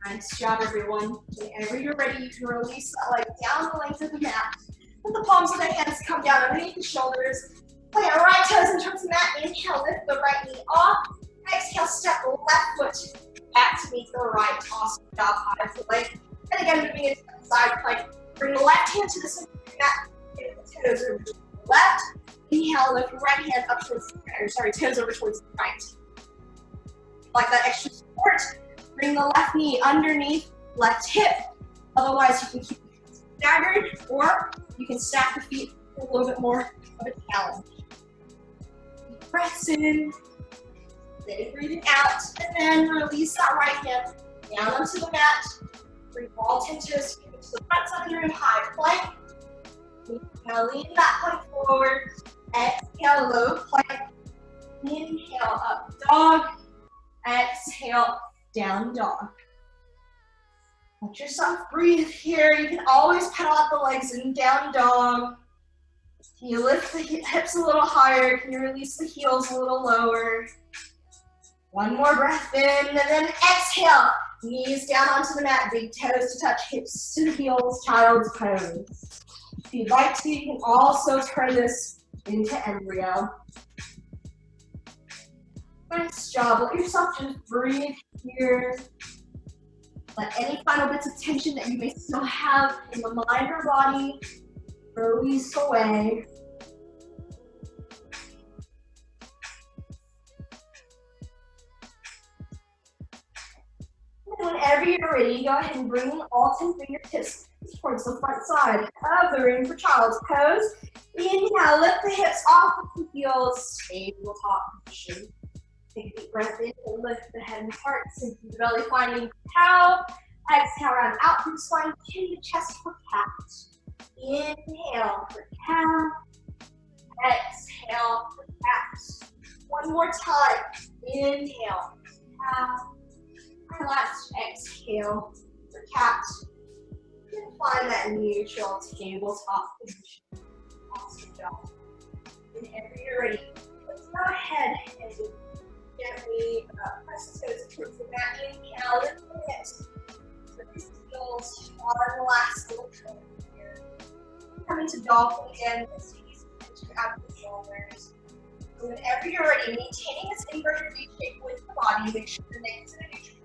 Nice job, everyone. Whenever you're ready, you can release that leg down the length of the mat. Let the palms of the hands come down underneath the shoulders. Plant your right toes in towards the mat. Inhale, lift the right knee off. Exhale, step the left foot back to meet the right. Awesome job, high foot leg. And again, moving into the side plank. Bring the left hand to the center of the mat. Get the toes over to the left. Inhale, lift your right hand up towards toes over towards the right. Like that extra support. Bring the left knee underneath left hip. Otherwise, you can keep the feet staggered, or you can stack the feet for a little bit more of a challenge. Deep breaths in, steady breathing out, and then release that right hand down onto the mat. Bring all 10 toes to the front side of the room, high plank. Inhale, lean that plank forward. Exhale, low plank. Inhale, up dog. Exhale, down dog. Let yourself breathe here. You can always pedal out the legs in down dog. Can you lift the hips a little higher? Can you release the heels a little lower? One more breath in, and then exhale. Knees down onto the mat, big toes to touch, hips to the heels, child's pose. If you'd like to, you can also turn this into embryo. Nice job. Let yourself just breathe here. Let any final bits of tension that you may still have in the mind or body release away. And whenever you're ready, go ahead and bring all 10 fingertips towards the front side of the room for child's pose. Inhale, lift the hips off of the heels, tabletop position. Take a deep breath in and lift the head and heart, sink the belly, finding cow. Exhale, round out through the spine, chin to chest for cat. Inhale for cow. Exhale for cat. One more time. Inhale, cow. And last exhale for cat. And find that neutral tabletop position. Awesome job. Whenever you're ready, let's go ahead and gently press the toes towards the mat. Inhale, lift the hips. Release the heels on the last little turn here. Come into dolphin again. Let's squeeze the tension out of the shoulders. So whenever you're ready, maintaining this inverted V shape with the body, make sure the neck is in a neutral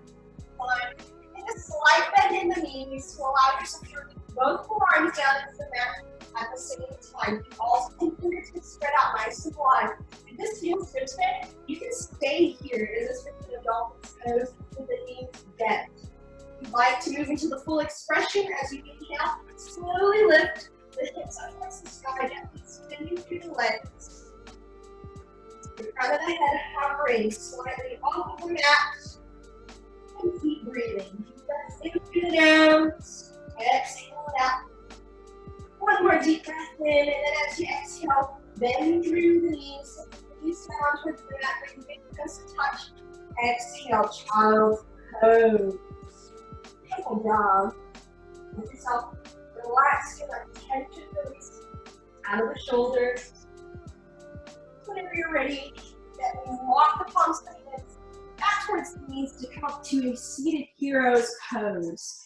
line. And a slight bend in the knees to allow yourself to release both forearms down into the mat at the same time. Also, fingertips spread out nice and wide. If this feels good today, you can stay here in this version of dolphin pose with the knees bent. If you'd like to move into the full expression as you inhale, slowly lift the hips up towards the sky, gently spinning through the legs. The front of the head hovering slightly off of the mat. And keep breathing. Deep breath in through the nose. Exhale it out. One more deep breath in, and then as you exhale, bend through the knees. Knees down towards the mat, bring big toes to touch. Exhale, child's pose. Beautiful job. Let yourself relax, get that tension release out of the shoulders. Whenever you're ready, then walk the palms of the hands back towards the knees to come up to a seated hero's pose.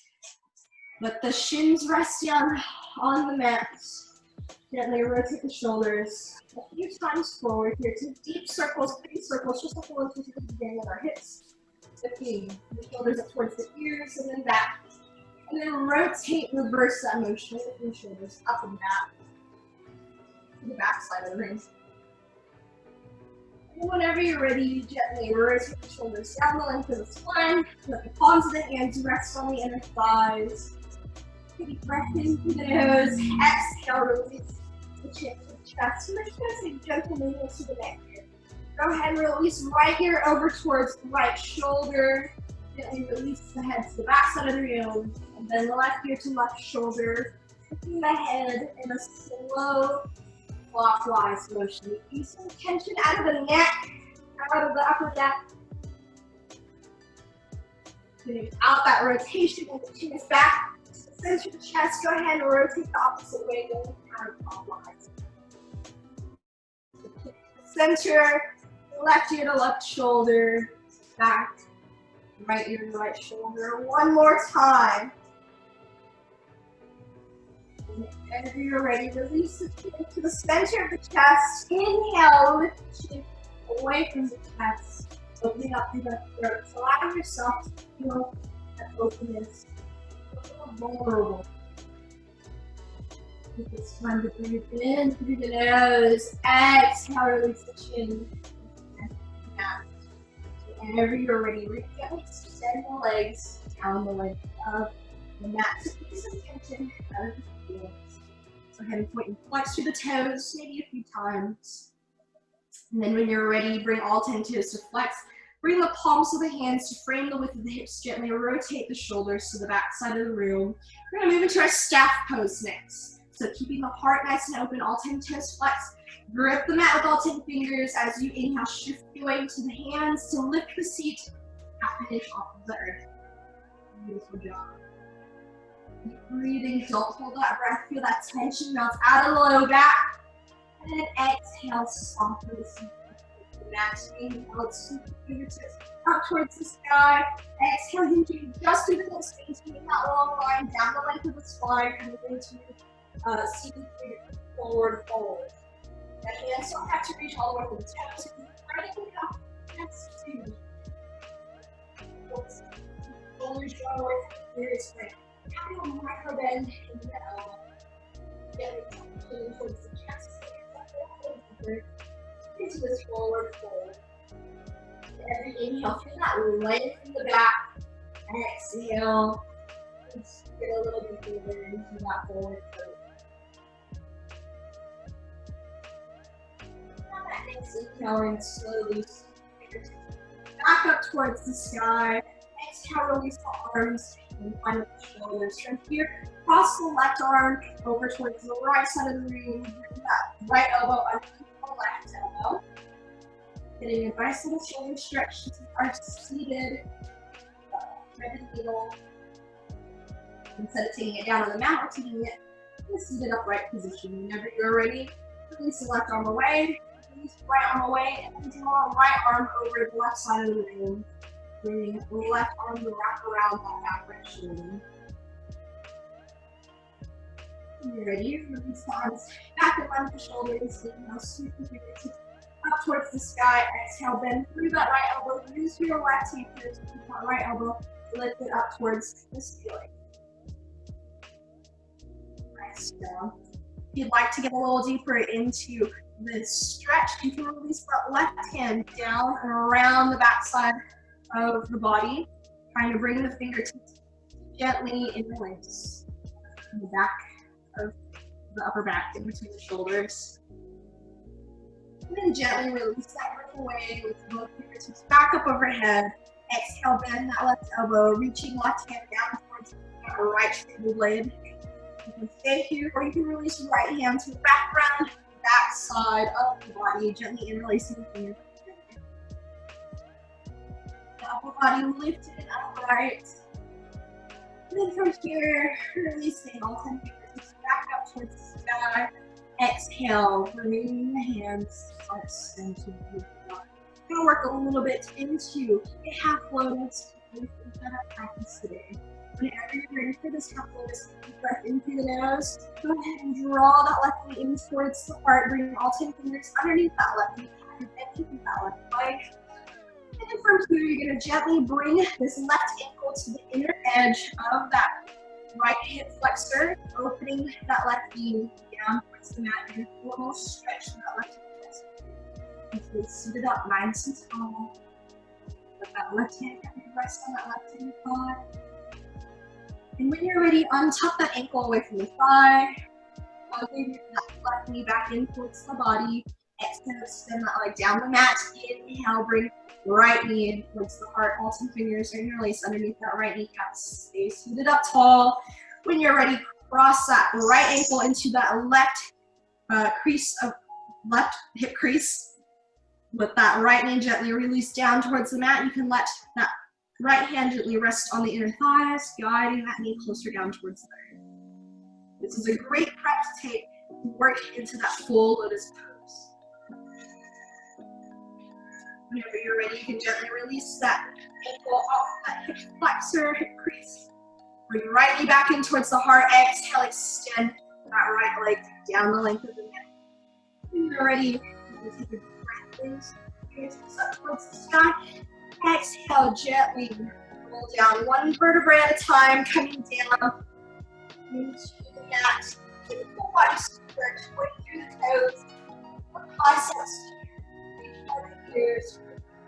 Let the shins rest down on the mat. Gently rotate the shoulders a few times forward here to deep circles, pretty circles, just like the ones we did at the beginning with our hips. Lifting the shoulders up towards the ears and then back. And then rotate, reverse that motion, lifting the shoulders up and back to the back side of the ring. And whenever you're ready, you gently rotate the shoulders down the length of the spine. Let the palms of the hands rest on the inner thighs. Take a deep breath in through the nose. Exhale, release the chin to the chest. And then just going to say gentle movement to the neck here. Go ahead and release right here over towards the right shoulder. Gently release the head to the back side of the room. And then the left ear to left shoulder. Taking the head in a slow clockwise motion. Use some tension out of the neck, out of the upper neck. Getting out that rotation and the chin is back to the center of the chest. Go ahead and rotate the opposite way, going counterclockwise. Center, left ear to left shoulder, back, right ear to right shoulder. One more time. Whenever you're ready, release the chin to the center of the chest. Inhale, lift the chin away from the chest, opening up through the throat. So allow yourself to feel that openness. A little vulnerable. It's time to breathe in through the nose. Exhale, release the chin. Whenever you're ready, gently extend the legs down the length of the mat to release some tension out of the feet. So go ahead and point and flex through the toes, maybe a few times. And then when you're ready, bring all 10 toes to flex. Bring the palms of the hands to frame the width of the hips. Gently rotate the shoulders to the back side of the room. We're going to move into our staff pose next. So keeping the heart nice and open, all 10 toes flex. Grip the mat with all 10 fingers. As you inhale, shift your weight to the hands to lift the seat. Half an inch off of the earth. Beautiful job. Keep breathing. Don't hold that breath. Feel that tension melt out of the low back. And then exhale, softly sink the mat. Inhale, let's sweep the fingertips up towards the sky. Exhale, hinge just through the hips, maintaining that long line down the length of the spine, coming into seated forward fold. The hands don't have to reach all the way to the toes. If you're ready, that's two. Shoulders draw away from the ears. Having a micro bend in the elbow. Gently tucking towards the chest. Into this forward fold. Every inhale, feel that length in the back. Exhale. Just get a little bit deeper into that forward fold. Next inhale, and slowly back up towards the sky. Exhale, release the arms and find the shoulders. From here, cross the left arm over towards the right side of the room. Bring that right elbow underneath the left elbow. Getting a nice little shoulder stretch to our seated threaded needle. Instead of taking it down on the mat, we're taking it in a seated upright position. Whenever you're ready, release the left arm away. Release the right arm away, and then draw right arm over the left side of the room. Bringing the left arm to wrap around that back right shoulder. When you're ready, release the arms back in line with the shoulders. Inhale, sweep the fingertips up towards the sky. Exhale, bend through that right elbow. Use your left hand here to keep that right elbow lifted up towards the ceiling. Nice job. If you'd like to get a little deeper into this stretch, you can release that left hand down and around the back side of the body, trying to bring the fingertips gently in place in the back of the upper back, in between the shoulders. And then gently release that grip away with both fingertips back up overhead. Exhale, bend that left elbow, reaching left hand down towards the right shoulder blade. You can stay here, or you can release your right hand to the background, back side of the body, gently interlacing the fingers. The upper body lifted and upright. And then from here, releasing all 10 fingers back up towards the sky. Exhale, bringing the hands to extend to the body. I'm going to work a little bit into a half lotus that I practice today. Whenever you're ready for this half lotus, deep breath in through the nose. Go ahead and draw that left knee in towards the heart. Bring all 10 fingers underneath that left knee, and keeping that left leg. And then from here, you're going to gently bring this left ankle to the inner edge of that right hip flexor, opening that left knee down towards the mat. And a little stretch to that left hip flexor. Until it's seated up nice and tall. Let that left hand rest on that left hand thigh. And when you're ready, untuck that ankle away from the thigh. Hugging that left knee back in towards the body. Exhale, extend that leg down the mat. Inhale, bring right knee in towards the heart. All 10 fingers are interlaced underneath that right kneecap. Stay seated up tall. When you're ready, cross that right ankle into that left crease of left hip crease. With that right knee gently release down towards the mat. You can let that right hand gently rest on the inner thighs, guiding that knee closer down towards the earth. This is a great prep to take to work into that full lotus pose. Whenever you're ready, you can gently release that ankle off that hip flexor, hip crease. Bring your right knee back in towards the heart. Exhale, extend that right leg down the length of the neck. When you're ready, you can take a deep breath in. Fingertips up towards the sky. Exhale, gently roll down one vertebrae at a time, coming down into the mat. Take the full body stretch, going through the toes, biceps, reach out the ears,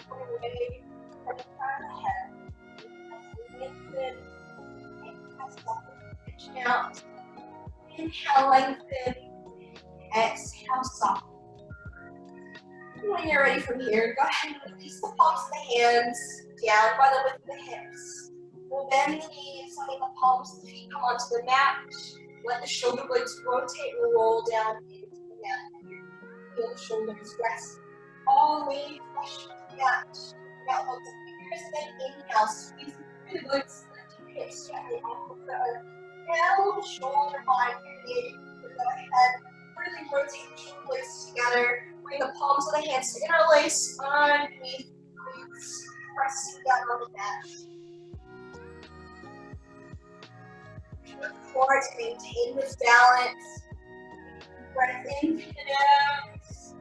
going away from the front of the head. Lengthen, press up, reaching out. Inhale, lengthen. Exhale, soften. When you're ready from here, go ahead and release the palms of the hands down by the width of the hips. We'll bend the knees, letting the palms of the feet come onto the mat. Let the shoulder blades rotate and roll down into the mat. Feel the shoulders rest all the way flush to the mat. Now hold the fingers and then inhale, squeeze through the glutes, lift your hips gently off of the earth. Now the shoulder line here. Go ahead, really rotate the shoulder blades together. Bring the palms of the hands to interlace underneath the glutes, pressing down on the mat. Look forward to maintain this balance. Breath in through the nose.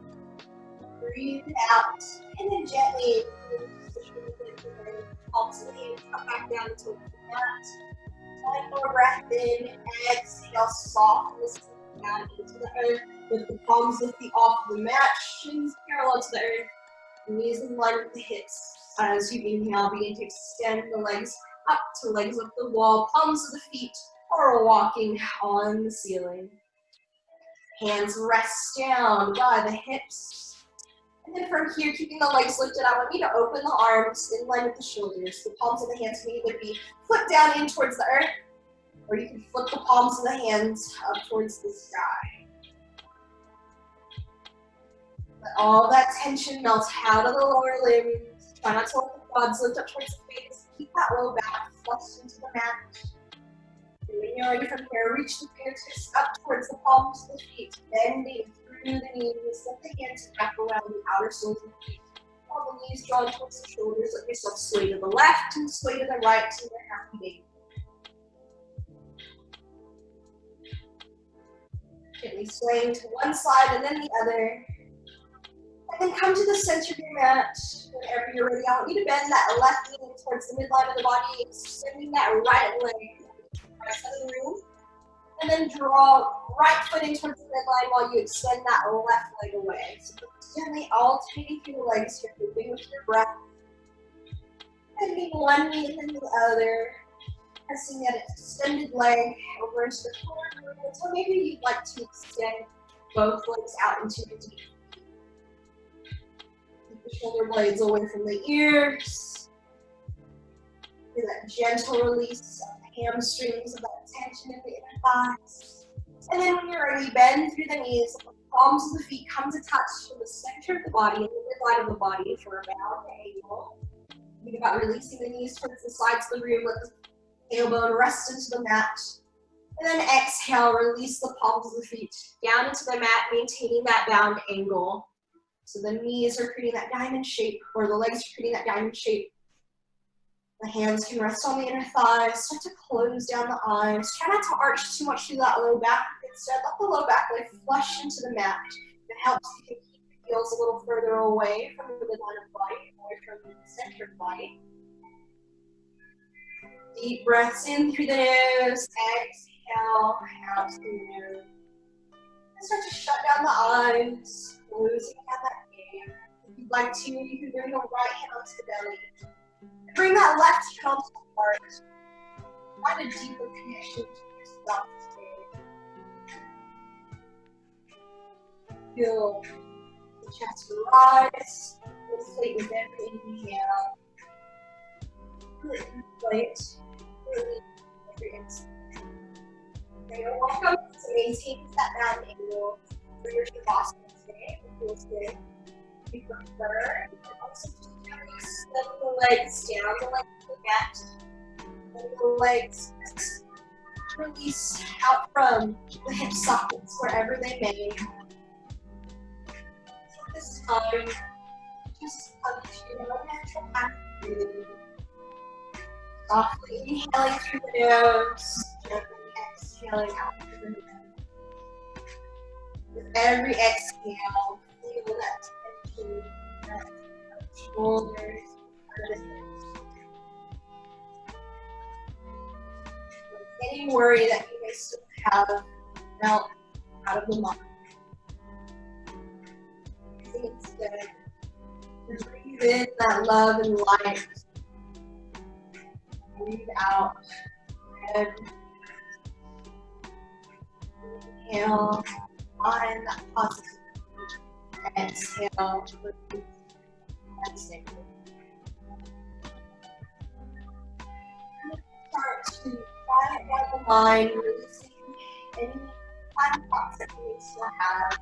Breathe it out. And then gently release the shoulder blades and then palms of the hands come back down to the mat. One more breath in. Exhale, soften the seat down into the earth. With the palms of the feet off the mat, shins parallel to the earth, knees in line with the hips. As you inhale, begin to extend the legs up to legs up the wall, palms of the feet are walking on the ceiling. Hands rest down by the hips. And then from here, keeping the legs lifted, I want you to open the arms in line with the shoulders. The palms of the hands can either be flipped down in towards the earth, or you can flip the palms of the hands up towards the sky. Let all that tension melt out of the lower limbs. Try not to let the quads lift up towards the face. Keep that low back flushed into the mat. And when you're ready from here, reach the fingertips up towards the palms of the feet, bending through the knees. Let the hands wrap around the outer soles of the feet. While the knees drawn towards the shoulders, let yourself sway to the left and sway to the right to your happy baby. Gently swaying to one side and then the other. And then come to the center of your mat. Whenever you're ready, I want you to bend that left knee towards the midline of the body, extending that right leg right side of the room. And then draw right foot in towards the midline while you extend that left leg away. So gently alternating through the legs here, moving with your breath. Bending one knee and then the other. Pressing that extended leg over into the corner. So maybe you'd like to extend both legs out into the deep. Keep the shoulder blades away from the ears. Feel that gentle release of the hamstrings, of that tension in the inner thighs. And then when you're ready, bend through the knees. The palms of the feet come to touch from the center of the body and the midline of the body for a round angle. Think about releasing the knees towards the sides of the room. Let the tailbone rest into the mat. And then exhale, release the palms of the feet down into the mat, maintaining that bound angle. So the knees are creating that diamond shape, or the legs are creating that diamond shape. The hands can rest on the inner thighs. Start to close down the eyes. Try not to arch too much through that low back. Instead, let the low back leg flush into the mat. It helps you to keep the heels a little further away from the midline of the body, away from the center of the body. Deep breaths in through the nose. Exhale out through the nose. And start to shut down the eyes, closing down that gaze. If you'd like to, you can bring the right hand onto the belly. Bring that left hand onto the heart. Find a deeper connection to yourself today. Feel the chest rise. Inflate with every inhale. Inflate. Release every exhale. Okay, you're welcome to maintain that bound angle for your shavasana today. It feels good. If you prefer, you can also just gently extend the legs down the length of the mat. And the legs release out from the hip sockets wherever they may. Take this time, just come to your natural path of breathing. Softly inhaling through the nose, gently exhaling out through the mouth. With every exhale, feel that tension, that shoulders, the hips. Getting worry that you may still have melt out of the mind. Instead, breathe in that love and light. Breathe out. And inhale, find that positive. Exhale, release that negative. Start to quiet down the mind, releasing any final thoughts that you may still have.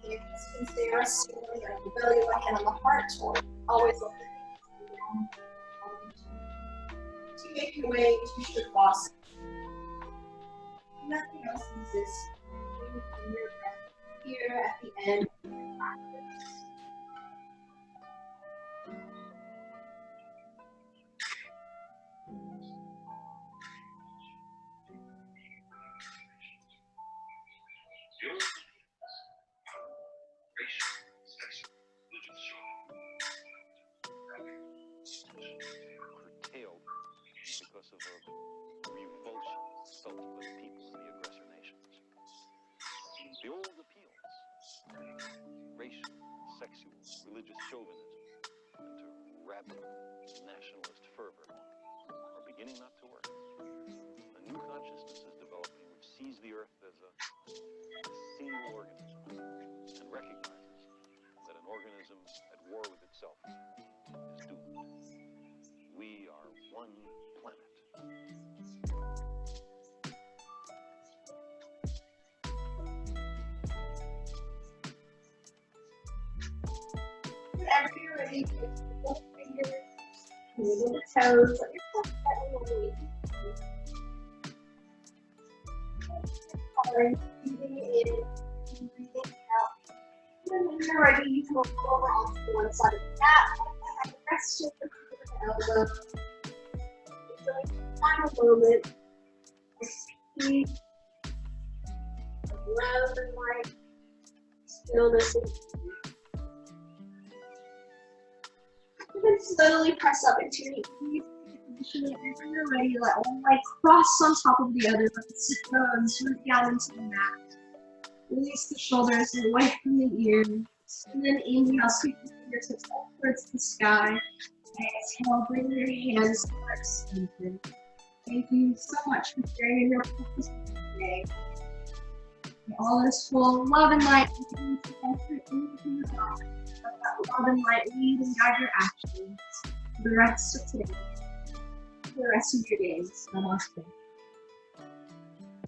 Hands can stay resting on the belly, one hand on the heart, or always let the hands down. To make your way to Shavasana. Nothing else exists. Bring your breath here at the end of your practice. Curtailed because of a revulsion felt by the people in the aggressor nations. The old appeals, racial, sexual, religious chauvinism, and to radical nationalist fervor are beginning not to work. A new consciousness is developing which sees the earth as a single organism and recognizes that an organism at war with itself is doomed. We are one planet. Whenever you're ready, place both fingers, moving the toes, let yourself settle away. Breathing in, breathing out. And then when you're ready, you can roll over onto one side of the mat, rest your elbow. Enjoy the final moment. Speed, loud and light, stillness and then slowly press up into your knees. Position whenever you're ready, let one leg cross on top of the other, let the sit bones root down into the mat. Release the shoulders away from the ears. And then inhale, sweep the fingertips up towards the sky. Exhale, bring your hands to heart center. Thank you so much for sharing your practice today. May all this full of love and light continue to enter into your heart. Let that love and light lead and guide your actions for the rest of today, for the rest of your days. Namaste.